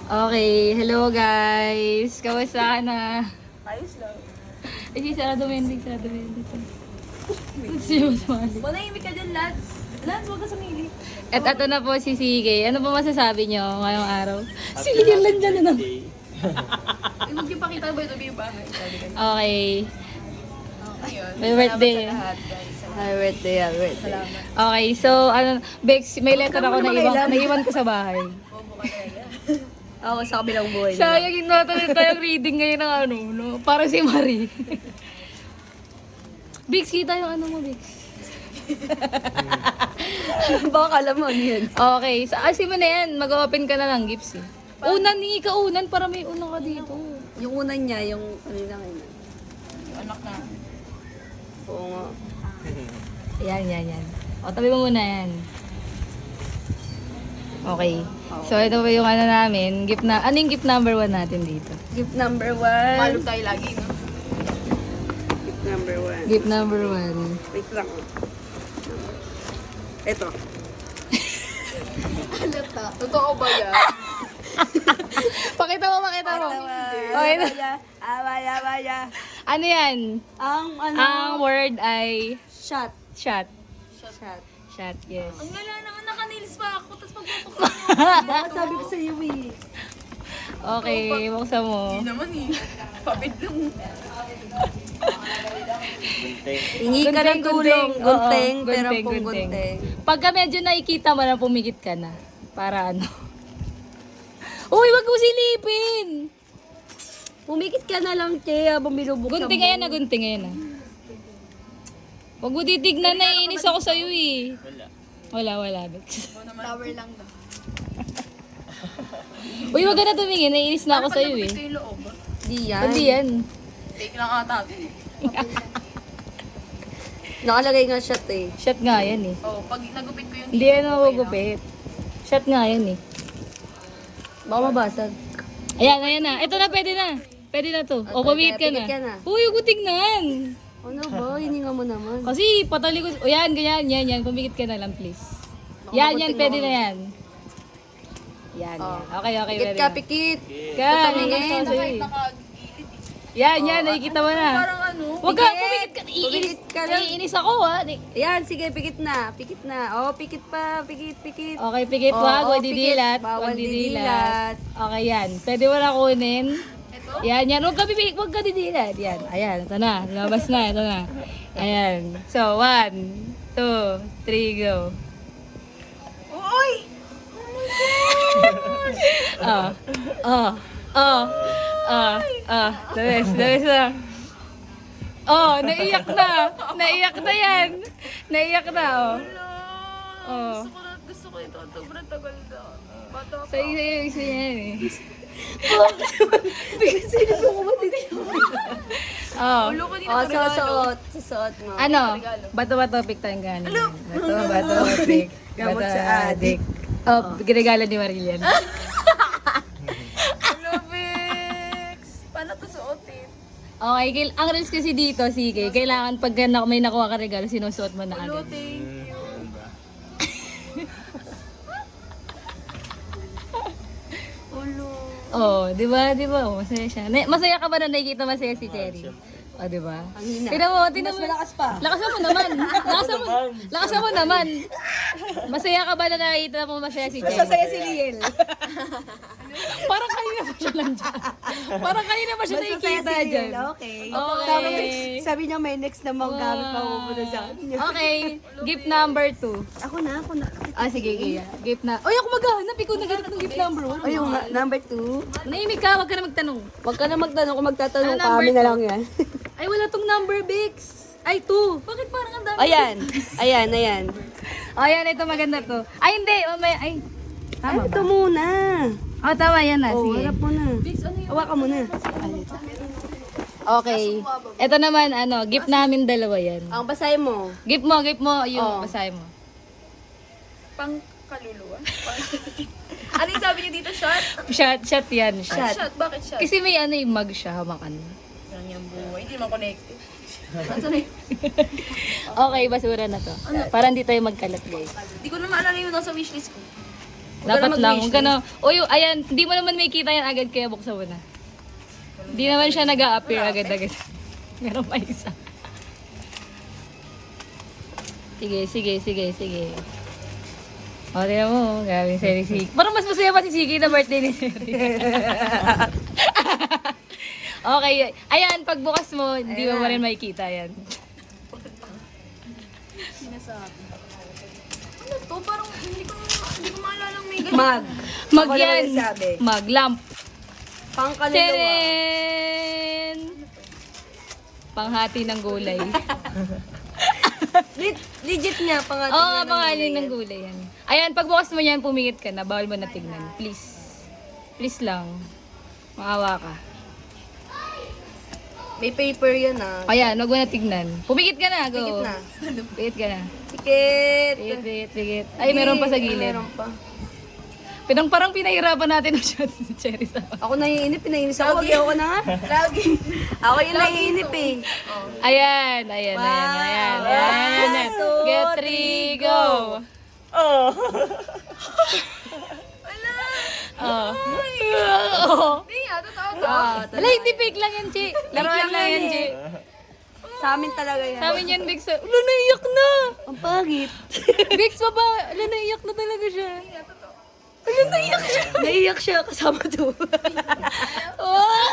Okay, hello guys. Kamusta ka na? Ayos lang. Sarado mo yun, sarado mo yun. Siya masumali. Manahimik ka dyan, Lance. Lance, huwag ka sumili. At ato na po si Sige. Ano po masasabi nyo ngayong araw? Sige lang dyan na. Huwag yung pakita ba ito yung bahay? Okay. Ayun. May birthday. Salamat sa lahat, guys. Happy birthday, happy birthday. Salamat. Okay, so Bex, may letter ako na naiwan ko sa bahay. Bobo ka talaga. Ako sa kabilang buhay. Sayang yung natuloy tayong reading ngayon ng ano, no? Para si Marie. Bix, kita yung ano mo, Bix. Baka alam mo ano yun. Okay, so kasi mo na yan, mag-open ka na ng gifts eh. Unan, hingi ka unan para may unan ka dito. Yung unan niya, yung ano lang yun. Yung anak na. Oo nga. Yan. O, tabi mo muna yan. Okay. So, ito pa yung ano namin. Ano yung gift number 1 natin dito? Gift number 1. Malog tayo lagi, no? Gift number 1. Gift number 1. Wait lang. Ito. Halata. Totoo ba yan? Pakita mo. Okay na. Awaya. Ano yan? Ang word ay Shot. shot. Shot. Shot, yes. Ang gala naman, naka-nails pa ako, tapos magpapakita. Baka sabi ko sa iyo eh. Okay, buksan mo. Hindi naman eh. Pabid lang. Hingi ka ng tulong. Gunteng, Oo, pero gunteng, pong gunteng. gunteng. Pagka medyo nakikita mo na pumikit ka na. Para ano. Uy, wag mo silipin! Pumikit ka na lang, Che, habang binubuksan mo. Gunting ngayon na. Huwag mo titignan, naiinis ako sa'yo eh. Wala, Bex. Flower lang daw. Uy, wag ka na tumingin, naiinis na ako sa'yo eh. Ito yung loob. Di yan. Hindi yan. Take lang ata. Nakalagay nga shot eh. Shot nga yan eh. Oh, pag nagupit ko yung Hindi yan magugupit. Shot nga yan eh. Baka mabasag. Ayan na. Ito na, pwede na. Pwede na to. O, pumikit ka pumikit ka na. na. Uy, huwag mo tignan. Ano ba? Hininga mo naman. Kasi patali ko. O yan, ganyan, yan. Pumikit ka na lang, please. Yan, pwede na yan. Yan. Okay, Pikit pwede ka, na. pikit. Ka, Tumingin. gusto ko sa'yo eh. nakagilid. Yan, nakikita mo na. Parang ano? Huwag ka, pumikit ka. Pumikit ka lang. Naiinis ako ha. Yan, sige, pikit na. Pikit na. Oh, pikit pa. Pikit. Okay, pikit. Wag, huwag pikit. didilat. Bawal Huwag didilat. Okay, yan. Pwede mo na kunin. Ito? Yan. Huwag ka didilat. Yan. Ayan, ito na. Lumabas na, ito na. Ayan. So, 1, 2, 3, go. Uy! The best na. Oh, naiyak na. Naiyak na yan. Naiyak na, oh. Oh. Gusto ko ito. Sobrang tagal na. Bata pa. Sa isa yan eh. Oh. Ulo ko din Oh, ang regalo. susuot. Susuot mo. Ano? Bato pick tayong gano'n. Bato pick. Gamot Bato sa adik. Oh, ginagala ni Marilyn. Hello, Bex! Paano to suotin? Okay, ang rules kasi dito, sige, kailangan pag may nakuha ka regalo, sinusuot mo na Hello, agad. thank you. Ulo. Oh, di ba? Oh, masaya siya. Masaya ka ba na nakikita masaya si Cherry? Oh, di ba? Ang hina. Tingnan mo. Malakas pa. Lakasan mo naman. Lakasan mo naman. Masaya ka ba na nakikita mo masaya si Cherry? Masaya si Liel. Parang kanina pa siya nandyan. Parang kanina pa siya nakikita dyan. Okay. Okay. Sabi niya may next namang gamit pa pupunta sa kanya. Okay. Gift number 2. Ako na. Ah, sige, Gia. Gift na. Oy, ako maghahanap. Ikaw naghanap ng gift number 1. Ayun nga, number 2. Nahimik ka. Huwag ka na magtanong. Huwag ka na magtanong kung magtatanong Ano, ka, number kami na two? lang yan. Ay, wala tong number, Bix. Ay, 2. Bakit parang ang dami? Ayan. Ayan, ito maganda to. Ay, hindi. Mamaya. Ay, tama Ay, ito ba? muna. Oh, tama yan na. Oh, Sige. harap mo na. Bex, ano yun? Hawakan mo na. Okay. Ito naman, gift namin dalawa yan. Ang basahin mo. Gift mo. Yung Oh. basahin mo. Pang kaluluwa? Ano yung sabi niyo dito, shot? Shot yan. Shot. Shot? Bakit shot? Kasi may yung mug siya, hamakan. Yan yung buhay. Hindi man connected. Ano na yun? Okay, basura na to. Para hindi tayo magkalat, guys. Hindi ko na maalala yung nasa wishlist ko. Dapat na lang. mag-wish, Huwag ka na. Uy, ayan, hindi mo naman may kita yan agad kaya buksan mo na. Hindi naman siya nag-a-appear agad-agad. Meron pa isa. Sige. O, tingnan mo. Gawin sa'yo ni Siki. Parang mas masaya pa si Siki na birthday ni Siri. Okay. Ayan, pagbukas mo, hindi mo pa rin makikita yan. Sinasabi. Ano to? Parang hindi ko maalala may ganun. Mag. Mag Ako yan. naman sabi. Mag. Lamp. Pangkaluluwa. Teren! Panghati ng gulay. Legit nga, pangalan Oo, nga, pangalan ng gulay yan. Ayan, pagbukas mo yan, pumingit ka na. Bawal mo na tignan. Please. Please lang. Maawa ka. May paper yan ah. Ayan, wag mo na tignan. Pumikit ka na, go. Pikit na. Pikit ka na. Pikit. Pikit. Ay, meron pa sa gilid. Meron pa. Parang pinahirapan natin ang shot si Cherry sa Ako naiinip, pinainis ako. Wag ako na nga. Lagi. Ako yung naiinip eh. Ayan. Two, Get three, go. Oh. Hindi nga, totoo to. Wala, hindi fake lang yan, Chi. Laruan lang yan, Chi. Sa amin talaga yan. Sa amin yan, Bix. Wala, naiyak na. Ang pagit. Bix, baba. Wala, naiyak na talaga siya. Wala, naiyak siya. Naiyak siya kasama to. Oh,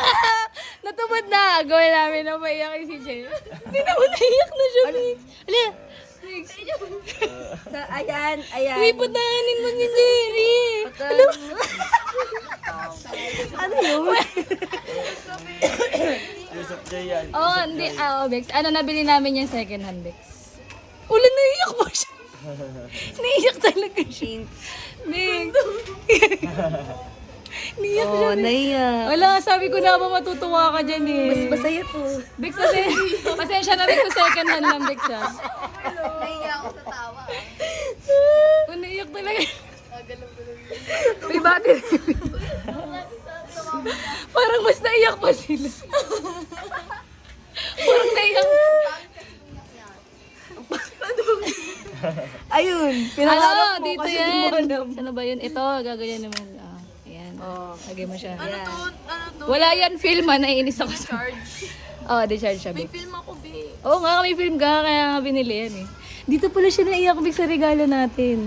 natupad na. Goal namin na maiyak si Che. Hindi naman naiyak na siya, Bix. Wala. Bix. Ayan. Uy, patahanin mo ni Jerry. Ano yun? Oh, hindi. Bix. Ano, nabili namin yung second hand, Bix. Wala, naiyak mo siya. Naiyak talaga siya. Bix. Naiyak siya, Oh, Bix. naiyak. Wala, sabi ko na ba matutuwa ka dyan eh. Mas masaya to. Bix, pasensya na Bix sa second hand lang, Bix ha. Nahiya ako sa tawa. Oh, naiyak talaga. May battery. Parang mas naiyak pa sila. Parang naiyak. Ayun, pinangarap mo dito kasi yan. di mo alam. Saan ba yun? Ito, gaganyan naman. Ayan. Oh. Lagay mo siya. Ano to? Wala yan film ha, naiinis ako sa... Charge. Oh, di-charge siya, May Bix. film ako, be. Oo nga, may film ka, kaya nga binili yan eh. Dito pala siya naiyak, Bix, sa regalo natin.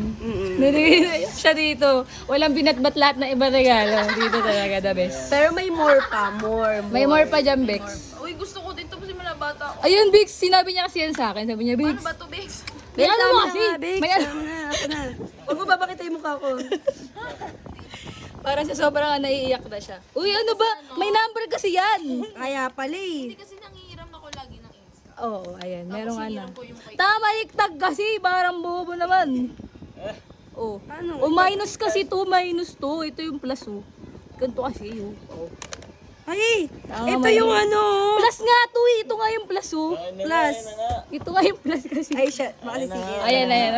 Naiyak siya dito. Walang binatbat lahat na ibang regalo. Dito talaga, the best. Pero may more pa, more. May more pa dyan, Bix. Uy, gusto ko din to kasi malabata ako. Ayun, Bix, sinabi niya kasi yan sa akin. Sabi niya, Bix, Ano ba to, Bex? may ano mo kasi? Big, May ano? ako na. Huwag mo babakita yung mukha ko. Parang sa sobrang naiiyak na siya. Uy, ano ba? May number kasi yan. Kaya pala eh. Kasi nangihiram ako lagi ng Insta. Oo, ayan. Merong ano. Hiniram ko yung kay... Tama, iktag kasi. Parang bobo naman. Oh. Ano? O minus kasi to, minus to. Ito yung plus oh. Ganito kasi oh. Ay, Tama, ito yung ano. Plus nga to eh. Ito nga yung plus oh. Plus. Ito nga yung plus kasi. Ay, siya. Makasisingin. Ayan.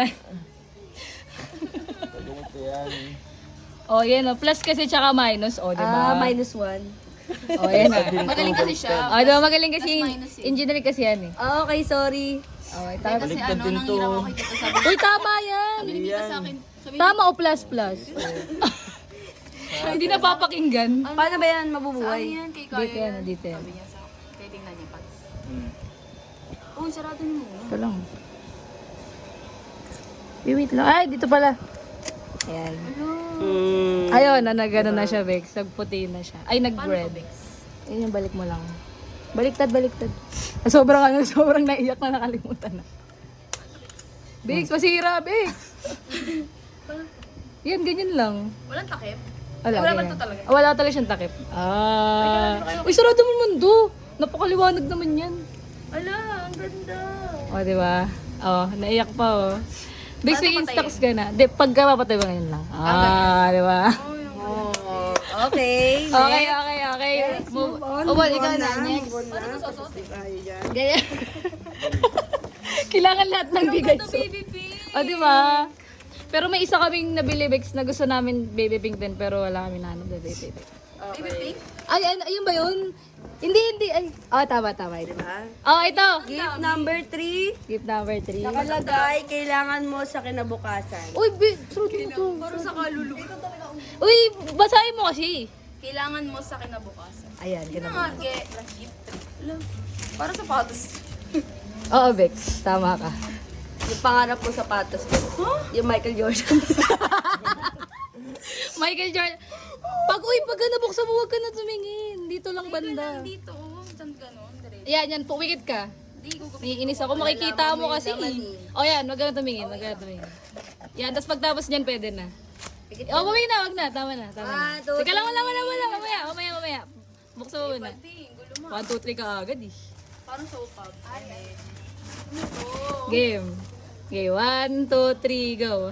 Oh, yan oh. Plus kasi tsaka minus. Oh, di ba? -1. Oh, yan ah. Magaling kasi siya. Oh, diba magaling kasi Plus minus eh. engineering kasi yan eh. Okay, sorry. Oh, tama. Kasi ano, nangihiram ako kay tita. Sabi Uy, tama yan. ni tita sa akin. Sabi Tama o plus plus? Hindi na papakinggan. Paano ba yan Saan mabubuhay? yan? Kay Kaya Dito yan, yan. dito yan. Sabi niya sa akin. Kaya tingnan niya pa. Uy, sarado niyo muna. Ito lang. Wait lang. Ay, dito pala. Ayan. Ayun, nagano na siya, Bex. Nagputi na siya. Ay, nag-bread. Ayun yung balik mo lang. Baliktad. Sobrang naiyak na nakalimutan na. Bex, masira, Bex. Yan, ganyan lang. Walang takip? Wala ba ganyan. ito talaga? Wala talaga siyang takip. Uy, sarado mo mundo. Napakaliwanag naman yan. Ala, ang ganda. O, di ba? O, naiyak pa, o. Bex, may Paano instax ka na. Di, pagka papatay ba ngayon lang? Di ba? Oh, okay. Okay. Move on. Oh, Move ikaw on na. na. Next. Move on na. Tayo dyan. Ganyan. Kailangan lahat ng bigay. Baby pink. O, di ba? Pero may isa kaming nabili, Bex, na gusto namin baby pink din, pero wala kami na ano. Baby pink? Ay, ayun ba yun? Hindi. Ay, tama. Diba? Oh, ito. Gift number 3. Gift number 3. Nakalagay, kailangan mo sa kinabukasan. Uy, suot mo to. Parang sa kaluluwa. Uy, basahin mo kasi. Kailangan mo sa kinabukasan. Ayan, Nga, ginawa. gift 3. Para sapatos. Oo, Bex. Tama ka. Yung pangarap mo sapatos ko. Yung Michael Jordan. Michael Jordan. Pag nabuksan mo, huwag ka na tumingin. Dito lang banda. Dito, saan ganon? Diretso. Yan, pumikit ka. Di, gugupit. Naiinis ako, makikita mo kasi. Laman eh. O yan, wag ka na tumingin, Yan, tapos pagtapos niyan, pwede na. O, pumikit na, wag na. Tama na. Teka lang, wala. Mamaya. Buksan mo muna. Di, gulo mo. 1, 2, 3 ka agad eh. Parang sa upag. Game. Okay, 1, 2, 3, go.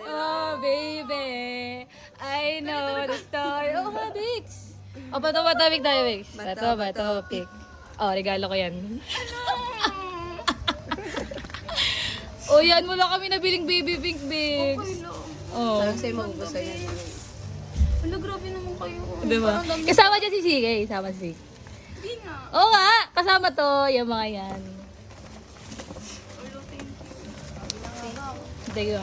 Oh, baby. I know the story. Oh, ha, Bix. O, bato, pick tayo, Bix. Bato, pick. Oh, regalo ko yan. Oh, yan. Wala kami nabiling baby pink, Bix. Oh. Parang sa'yo magugustuhan yan. Wala, grabe naman kayo. Diba? Parang dami. Kasama dyan si Sige. Kasama si Sige. Hindi nga. Oo nga, kasama to. Yung mga yan. Ulo, thank you. Thank you.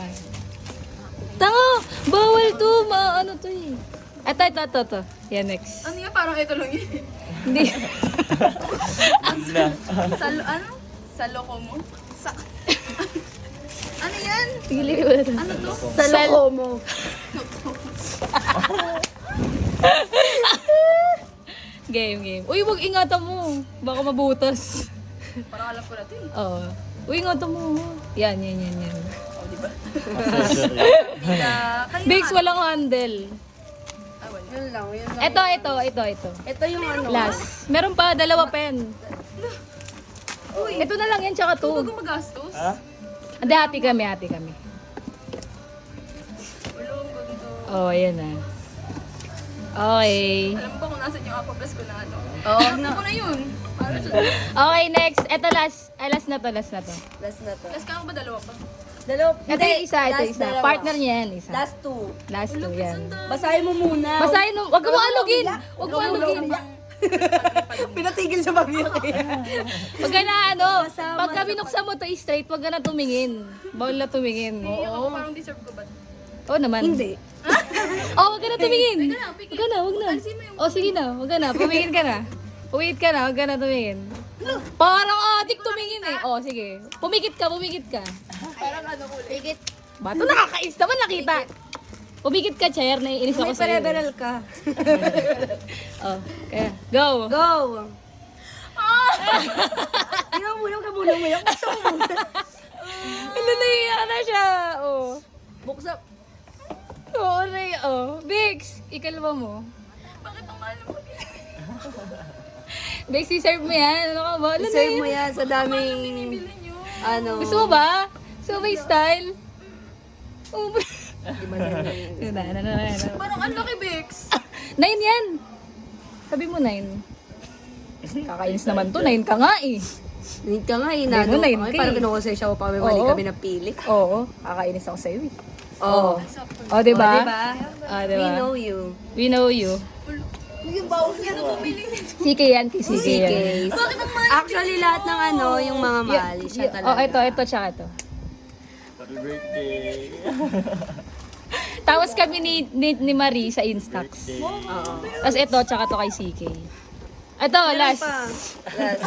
Tango! Bawal to! Ano to eh? Ito. Yan, next. Ano yan? Parang ito lang yun. Hindi. Ano? Sa loko mo? Sa... ano yan? Tigilin mo na to. Ano to? Sa loko mo. Game. Uy, wag ingatan mo. Baka mabutas. Parang alam ko na ito eh. Oo. Uy, ingatan mo. Yan. Oh, di ba? Kayo Bix, walang handle. Ah, wala. Yun lang. Ito. Ito yung ano. Last. Meron pa, 2 pen. Uy, Ito na lang yan, tsaka ito to. ba gumagastos? Hindi, hati kami. Ulo, ang ganito. Oh, ayan na. Okay. Alam mo ba kung nasan yung Aqua Plus ko na ano? Oo, Alam ko na yun. Para sa... Okay, next. Ito last. Last na to. Last na to. Last ka ba dalawa pa? Dalawa. Ito yung isa. Last dalawa. Partner niya yan, isa. Last 2. Last 2, yan. Basahin mo muna. Basahin mo. Huwag mo alugin. Huwag mo alugin. Pinatigil sa bagyo. Huwag ka na pagka binuksan mo to straight, huwag ka na tumingin. Bawal na tumingin. Hindi ako parang deserve ko ba? Oo naman. Hindi. Oh, huwag ka na tumingin. Pigil. Huwag na. Alisin mo yung... Oh, sige na. Huwag ka na. Pumingin ka na. Huwag ka na tumingin. Parang adik tumingin eh. Oh, sige. Pumikit ka. Parang ano ulit. Pigit. Bato, nakakais naman nakita. Pumikit ka, chair. Naiinis ako May sa'yo. pereberal ka. Oh, kaya. Go. Go! Ikaw muna ka muna mo. Gusto mo muna. Naiiyak na siya. Oh. Buksan. Oo, Bix, ikalma mo. Bakit ang mahal mo? Bix, i-serve mo yan. Ano ka ba? Serve mo yan sa daming... Bili nyo. Ano? Gusto mo ba? Gusto mo ba yung style? Oh, Di ba ganyan? na. Parang ang laki, Bex. 9 yan. Sabi mo 9. Kakainis naman to. 9 ka nga eh. Need ka nga, Hindi inano mo, ka 9K. nga. Parang kinukusay siya pa kami mali Oo. kami napili. Oo. Kakainis ako sa'yo eh. Oo. Oh, diba? Oh, diba? Oh, We diba? know you. We know you. Yung bawang yan ang bumili nito. CK yan. CK yan. Case. Bakit ang mahal? Actually, lahat ng ano, yung mga mali siya talaga. Oh, ito, tsaka ito. Happy birthday! Tapos kami ni Marie sa Instax. Oo. Tapos ito, tsaka to kay CK. Ito, last. Pa. Last.